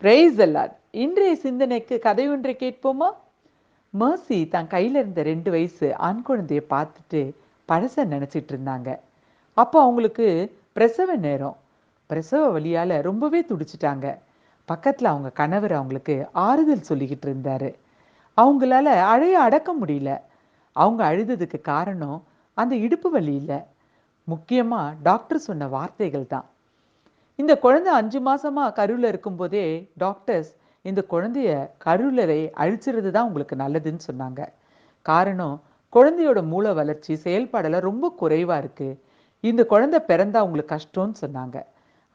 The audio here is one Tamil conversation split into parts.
Price allot. இன்றைய சிந்தனைக்கு கதை ஒன்றை கேட்போமா? மர்சி தன் கையில இருந்த 2 வயசு ஆண் குழந்தைய பார்த்துட்டு பழச நினைச்சிட்டு இருந்தாங்க. அப்போ அவங்களுக்கு பிரசவ நேரம். பிரசவ வலியால ரொம்பவே துடிச்சிட்டாங்க. பக்கத்துல அவங்க கணவர் அவங்களுக்கு ஆறுதல் சொல்லிக்கிட்டு இருந்தாரு. அவங்களால அழைய அடக்க முடியல. அவங்க அழுததுக்கு காரணம் அந்த இடுப்பு வலி இல்ல. முக்கியமா டாக்டர் சொன்ன வார்த்தைகள் தான். இந்த குழந்தை 5 மாசமா கருவுல இருக்கும்போதே டாக்டர்ஸ் இந்த குழந்தைய கருவுலரை அழிச்சிறது தான் உங்களுக்கு நல்லதுன்னு சொன்னாங்க. காரணம், குழந்தையோட மூளை வளர்ச்சி செயல்பாடெல்லாம் ரொம்ப குறைவா இருக்கு. இந்த குழந்தை பிறந்தா உங்களுக்கு கஷ்டம்னு சொன்னாங்க.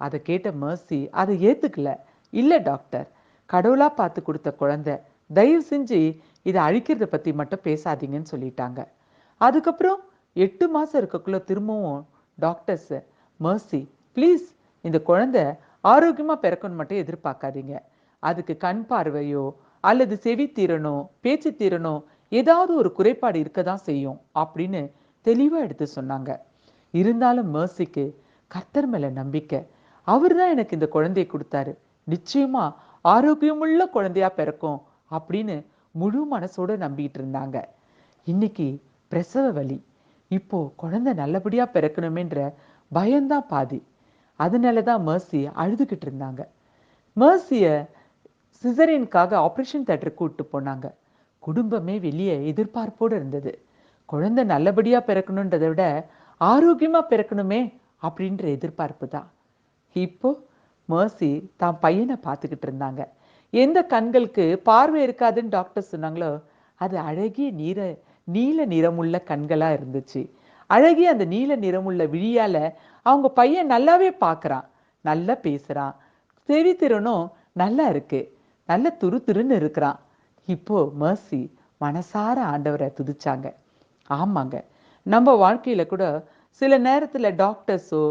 அதை கேட்ட மர்சி அதை ஏத்துக்கல. இல்ல டாக்டர், கடவுளா பார்த்து கொடுத்த குழந்தை, தயவு செஞ்சு இதை அழிக்கிறத பத்தி மட்டும் பேசாதீங்கன்னு சொல்லிட்டாங்க. அதுக்கப்புறம் 8 மாசம் இருக்கக்குள்ள திரும்பவும் டாக்டர்ஸ், மர்சி ப்ளீஸ் இந்த குழந்தை ஆரோக்கியமா பிறக்கணும் மட்டும் எதிர்பார்க்காதீங்க. அதுக்கு கண் பார்வையோ அல்லது செவித்திறனோ பேச்சுத்திறனோ ஏதாவது ஒரு குறைபாடு இருக்க தான் செய்யும் அப்படின்னு தெளிவா எடுத்து சொன்னாங்க. இருந்தாலும் மர்சிக்கு கர்த்தர் மேல நம்பிக்கை. அவர் தான் எனக்கு இந்த குழந்தையை கொடுத்தாரு, நிச்சயமா ஆரோக்கியமுள்ள குழந்தையா பிறக்கும் அப்படின்னு முழு மனசோட நம்பிட்டு இருந்தாங்க. இன்னைக்கு பிரசவ வலி, இப்போ குழந்தை நல்லபடியா பிறக்கணுமேன்ற பயம்தான் பாதி. அதனால தான் மர்சி அழுதுகிட்டு இருந்தாங்க. மர்சிய சிசரியனுக்காக ஆபரேஷன் தியேட்டருக்கு கூட்டு போனாங்க. குடும்பமே வெளியே எதிர்பார்ப்போடு இருந்தது. குழந்தை நல்லபடியா பிறக்கணுன்றதை விட ஆரோக்கியமா பிறக்கணுமே அப்படின்ற எதிர்பார்ப்பு தான். இப்போ மர்சி தான் பையனை பார்த்துக்கிட்டு இருந்தாங்க. எந்த கண்களுக்கு பார்வை இருக்காதுன்னு டாக்டர் சொன்னாங்களோ அது அழகிய நீல நிறமுள்ள கண்களா இருந்துச்சு. அழகிய அந்த நீல நிறமுள்ள விழியால அவங்க பையன் நல்லாவே பார்க்கறான், நல்லா பேசுறான், செவித்திறனும் நல்லா இருக்கு, நல்ல துருதுருன்னு இருக்கிறான். இப்போ மர்சி மனசார ஆண்டவரை துதிச்சாங்க. ஆமாங்க, நம்ம வாழ்க்கையில கூட சில நேரத்துல டாக்டர்ஸோ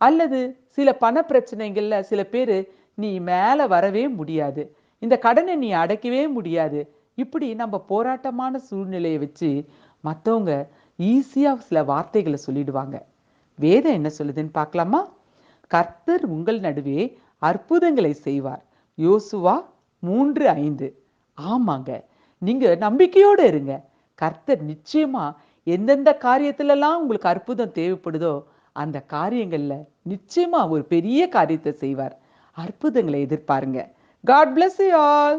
அல்லது சில பண பிரச்சனைகள்ல சில பேரு நீ மேல வரவே முடியாது, இந்த கடனை நீ அடைக்கவே முடியாது, இப்படி நம்ம போராட்டமான சூழ்நிலையை வச்சு மத்தவங்க ஈஸியா சில வார்த்தைகளை சொல்லிடுவாங்க. வேதம் என்ன சொல்லுதுன்னு பார்க்கலாமா? கர்த்தர் உங்கள் நடுவே அற்புதங்களை செய்வார். யோசுவா 3:5. ஆமாங்க, நீங்க நம்பிக்கையோட இருங்க. கர்த்தர் நிச்சயமா எந்தெந்த காரியத்திலெல்லாம் உங்களுக்கு அற்புதம் தேவைப்படுதோ அந்த காரியங்கள்ல நிச்சயமா ஒரு பெரிய காரியத்தை செய்வார். அற்புதங்களை எதிர்பாருங்க. God bless you all.